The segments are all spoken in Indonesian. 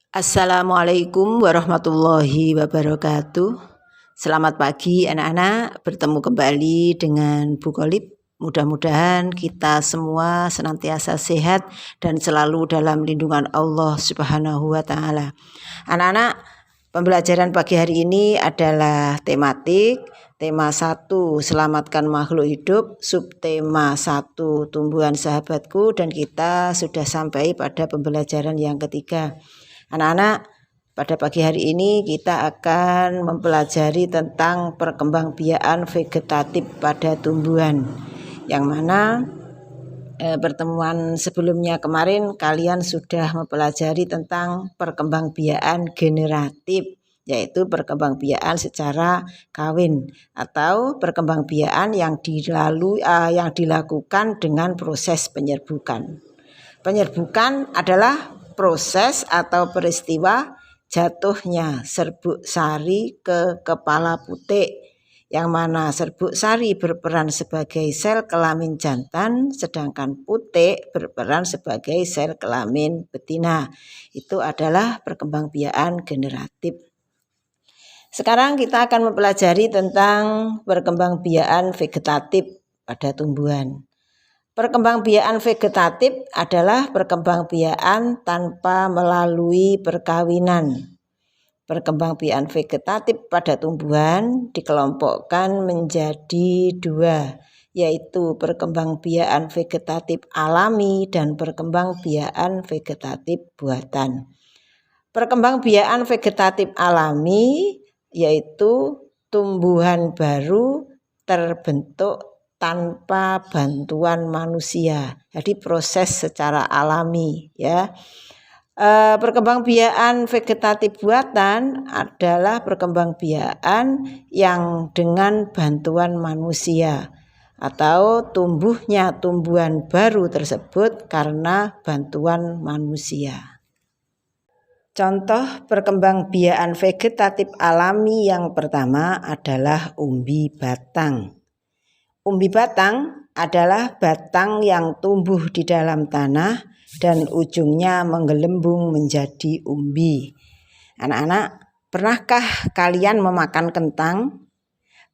Assalamualaikum warahmatullahi wabarakatuh. Selamat pagi anak-anak, bertemu kembali dengan Bu Kolib. Mudah-mudahan kita semua senantiasa sehat dan selalu dalam lindungan Allah Subhanahu wa Ta'ala. Anak-anak, pembelajaran pagi hari ini adalah tematik. Tema 1, selamatkan makhluk hidup. Subtema 1, tumbuhan sahabatku. Dan kita sudah sampai pada pembelajaran yang ketiga. Anak-anak, pada pagi hari ini kita akan mempelajari tentang perkembangbiakan vegetatif pada tumbuhan. Yang mana pertemuan sebelumnya kemarin kalian sudah mempelajari tentang perkembangbiakan generatif, yaitu perkembangbiakan secara kawin atau perkembangbiakan yang dilakukan dengan proses penyerbukan. Penyerbukan adalah proses atau peristiwa jatuhnya serbuk sari ke kepala putik, yang mana serbuk sari berperan sebagai sel kelamin jantan, sedangkan putik berperan sebagai sel kelamin betina. Itu adalah perkembangbiakan generatif. Sekarang kita akan mempelajari tentang perkembangbiakan vegetatif pada tumbuhan. Perkembangbiakan vegetatif adalah perkembangbiakan tanpa melalui perkawinan. Perkembangbiakan vegetatif pada tumbuhan dikelompokkan menjadi 2, yaitu perkembangbiakan vegetatif alami dan perkembangbiakan vegetatif buatan. Perkembangbiakan vegetatif alami yaitu tumbuhan baru terbentuk tanpa bantuan manusia, jadi proses secara alami ya. Perkembangbiakan vegetatif buatan adalah perkembangbiakan yang dengan bantuan manusia atau tumbuhnya tumbuhan baru tersebut karena bantuan manusia. Contoh perkembangbiakan vegetatif alami yang pertama adalah umbi batang. Umbi batang adalah batang yang tumbuh di dalam tanah dan ujungnya menggelembung menjadi umbi. Anak-anak, pernahkah kalian memakan kentang?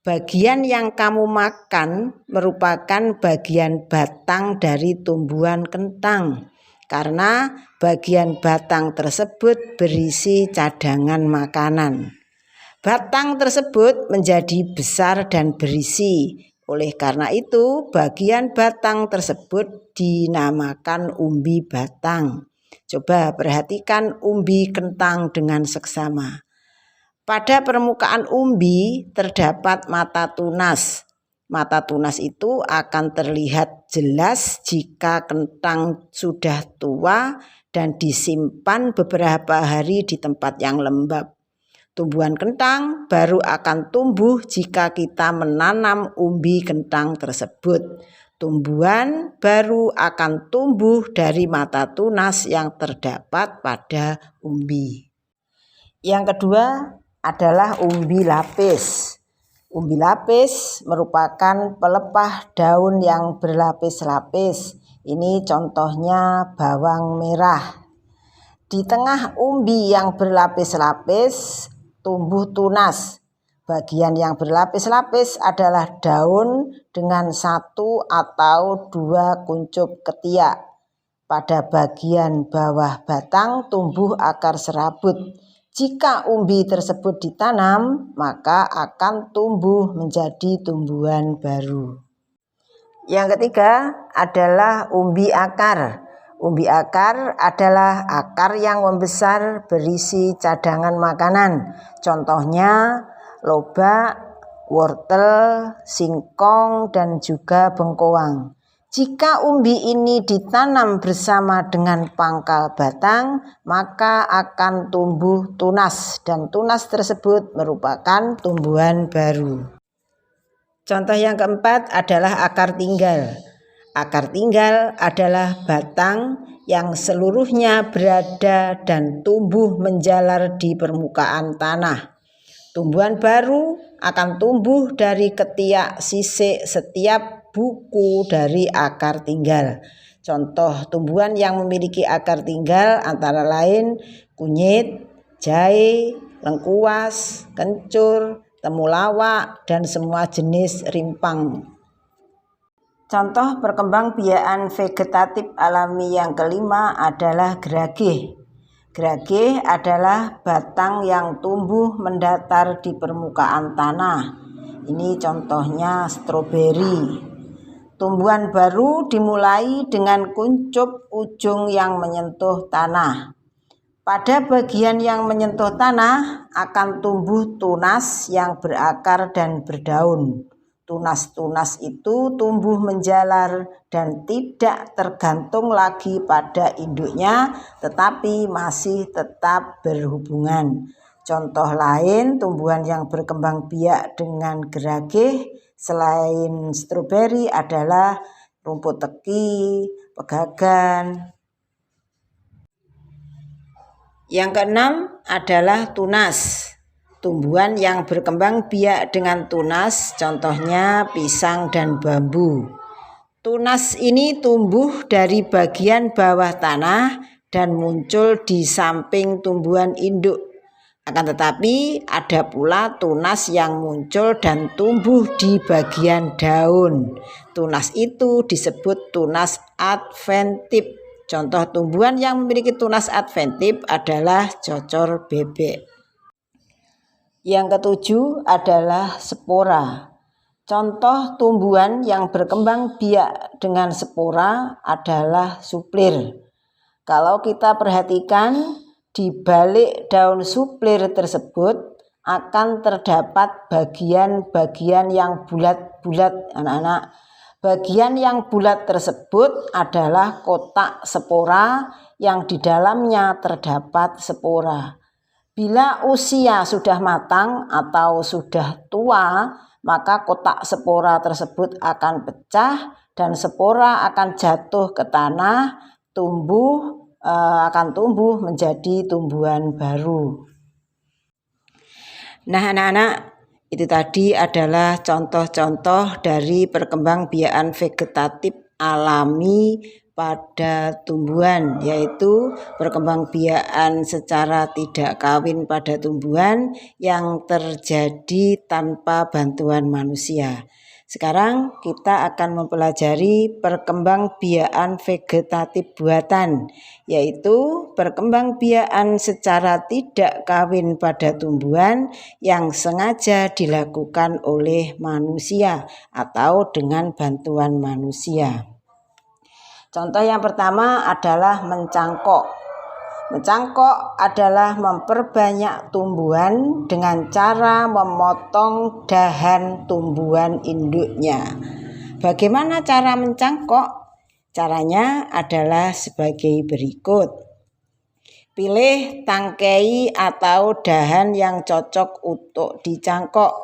Bagian yang kamu makan merupakan bagian batang dari tumbuhan kentang, karena bagian batang tersebut berisi cadangan makanan. Batang tersebut menjadi besar dan berisi. Oleh karena itu, bagian batang tersebut dinamakan umbi batang. Coba perhatikan umbi kentang dengan seksama. Pada permukaan umbi terdapat mata tunas. Mata tunas itu akan terlihat jelas jika kentang sudah tua dan disimpan beberapa hari di tempat yang lembab. Tumbuhan kentang baru akan tumbuh jika kita menanam umbi kentang tersebut. Tumbuhan baru akan tumbuh dari mata tunas yang terdapat pada umbi. Yang kedua adalah umbi lapis. Umbi lapis merupakan pelepah daun yang berlapis-lapis. Ini contohnya bawang merah. Di tengah umbi yang berlapis-lapis tumbuh tunas. Bagian yang berlapis-lapis adalah daun dengan 1 atau 2 kuncup ketiak. Pada bagian bawah batang tumbuh akar serabut. Jika umbi tersebut ditanam, maka akan tumbuh menjadi tumbuhan baru. Yang ketiga adalah umbi akar. Umbi akar adalah akar yang membesar berisi cadangan makanan. Contohnya lobak, wortel, singkong, dan juga bengkoang. Jika umbi ini ditanam bersama dengan pangkal batang, maka akan tumbuh tunas, dan tunas tersebut merupakan tumbuhan baru. Contoh yang keempat adalah akar tinggal. Akar tinggal adalah batang yang seluruhnya berada dan tumbuh menjalar di permukaan tanah. Tumbuhan baru akan tumbuh dari ketiak sisik setiap buku dari akar tinggal. Contoh tumbuhan yang memiliki akar tinggal antara lain kunyit, jahe, lengkuas, kencur, temulawak, dan semua jenis rimpang. Contoh perkembangbiakan vegetatif alami yang kelima adalah geragih. Geragih adalah batang yang tumbuh mendatar di permukaan tanah. Ini contohnya stroberi. Tumbuhan baru dimulai dengan kuncup ujung yang menyentuh tanah. Pada bagian yang menyentuh tanah akan tumbuh tunas yang berakar dan berdaun. Tunas-tunas itu tumbuh menjalar dan tidak tergantung lagi pada induknya, tetapi masih tetap berhubungan. Contoh lain tumbuhan yang berkembang biak dengan geragih selain stroberi adalah rumput teki, pegagan. Yang keenam adalah tunas. Tumbuhan yang berkembang biak dengan tunas, contohnya pisang dan bambu. Tunas ini tumbuh dari bagian bawah tanah dan muncul di samping tumbuhan induk. Akan tetapi ada pula tunas yang muncul dan tumbuh di bagian daun. Tunas itu disebut tunas adventif. Contoh tumbuhan yang memiliki tunas adventif adalah cocor bebek. Yang ketujuh adalah spora. Contoh tumbuhan yang berkembang biak dengan spora adalah suplir. Kalau kita perhatikan di balik daun suplir tersebut akan terdapat bagian-bagian yang bulat-bulat, anak-anak. Bagian yang bulat tersebut adalah kotak spora yang di dalamnya terdapat spora. Bila usia sudah matang atau sudah tua, maka kotak spora tersebut akan pecah dan spora akan jatuh ke tanah, akan tumbuh menjadi tumbuhan baru. Nah, anak-anak, itu tadi adalah contoh-contoh dari perkembangbiakan vegetatif alami pada tumbuhan, yaitu perkembangbiakan secara tidak kawin pada tumbuhan yang terjadi tanpa bantuan manusia. Sekarang kita akan mempelajari perkembangbiakan vegetatif buatan, yaitu perkembangbiakan secara tidak kawin pada tumbuhan yang sengaja dilakukan oleh manusia atau dengan bantuan manusia. Contoh yang pertama adalah mencangkok. Mencangkok adalah memperbanyak tumbuhan dengan cara memotong dahan tumbuhan induknya. Bagaimana cara mencangkok? Caranya adalah sebagai berikut. Pilih tangkai atau dahan yang cocok untuk dicangkok.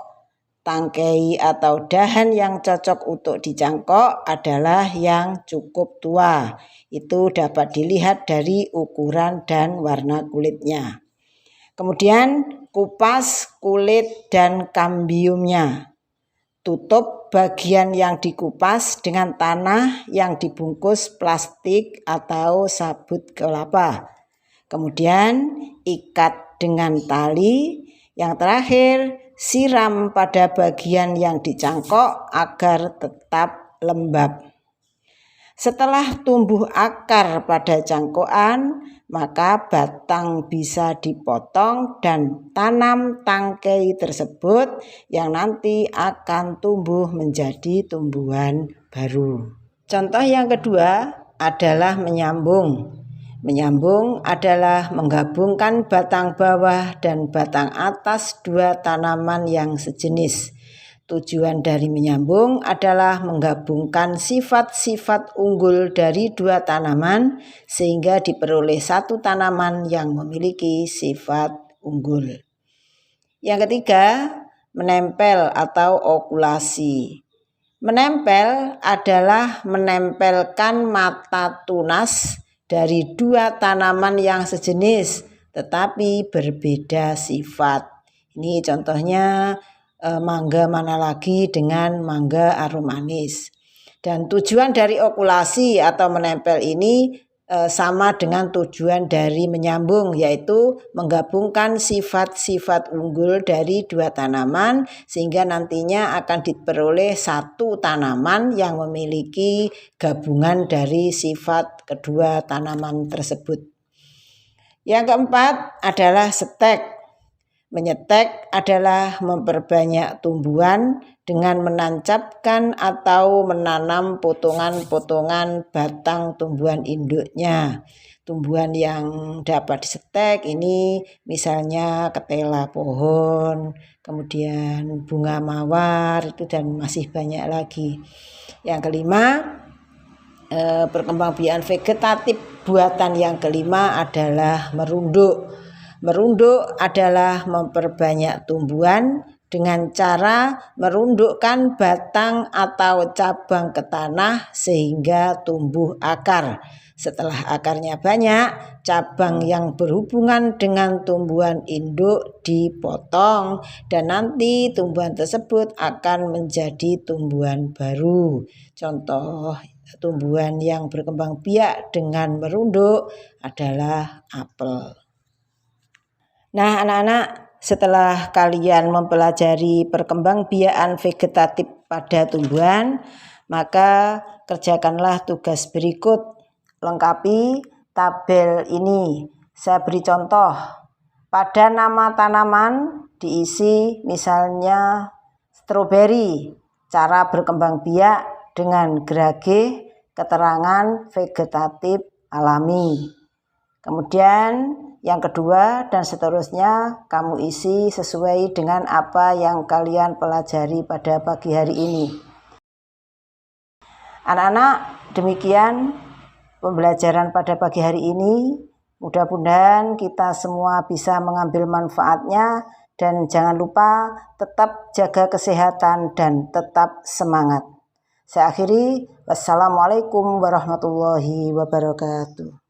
Tangkai atau dahan yang cocok untuk dicangkok adalah yang cukup tua. Itu dapat dilihat dari ukuran dan warna kulitnya. Kemudian kupas kulit dan kambiumnya. Tutup bagian yang dikupas dengan tanah yang dibungkus plastik atau sabut kelapa. Kemudian ikat dengan tali. Yang terakhir, siram pada bagian yang dicangkok agar tetap lembab. Setelah tumbuh akar pada cangkokan, maka batang bisa dipotong dan tanam tangkai tersebut yang nanti akan tumbuh menjadi tumbuhan baru. Contoh yang kedua adalah menyambung. Menyambung adalah menggabungkan batang bawah dan batang atas dua tanaman yang sejenis. Tujuan dari menyambung adalah menggabungkan sifat-sifat unggul dari dua tanaman sehingga diperoleh satu tanaman yang memiliki sifat unggul. Yang ketiga, menempel atau okulasi. Menempel adalah menempelkan mata tunas dari dua tanaman yang sejenis tetapi berbeda sifat. Ini contohnya mangga mana lagi dengan mangga arum manis. Dan tujuan dari okulasi atau menempel ini sama dengan tujuan dari menyambung, yaitu menggabungkan sifat-sifat unggul dari dua tanaman sehingga nantinya akan diperoleh satu tanaman yang memiliki gabungan dari sifat kedua tanaman tersebut. Yang keempat adalah setek. Menyetek adalah memperbanyak tumbuhan dengan menancapkan atau menanam potongan-potongan batang tumbuhan induknya. Tumbuhan yang dapat disetek ini misalnya ketela pohon, kemudian bunga mawar itu, dan masih banyak lagi. Yang kelima, perkembangbiakan vegetatif buatan yang kelima adalah merunduk. Merunduk adalah memperbanyak tumbuhan dengan cara merundukkan batang atau cabang ke tanah sehingga tumbuh akar. Setelah akarnya banyak, cabang yang berhubungan dengan tumbuhan induk dipotong dan nanti tumbuhan tersebut akan menjadi tumbuhan baru. Contoh tumbuhan yang berkembang biak dengan merunduk adalah apel. Nah, anak-anak, setelah kalian mempelajari perkembangbiakan vegetatif pada tumbuhan, maka kerjakanlah tugas berikut. Lengkapi tabel ini. Saya beri contoh. Pada nama tanaman diisi misalnya stroberi, cara berkembang biak dengan gerage, keterangan vegetatif alami. Kemudian yang kedua dan seterusnya kamu isi sesuai dengan apa yang kalian pelajari pada pagi hari ini. Anak-anak, demikian pembelajaran pada pagi hari ini. Mudah-mudahan kita semua bisa mengambil manfaatnya dan jangan lupa tetap jaga kesehatan dan tetap semangat. Saya akhiri. Wassalamualaikum warahmatullahi wabarakatuh.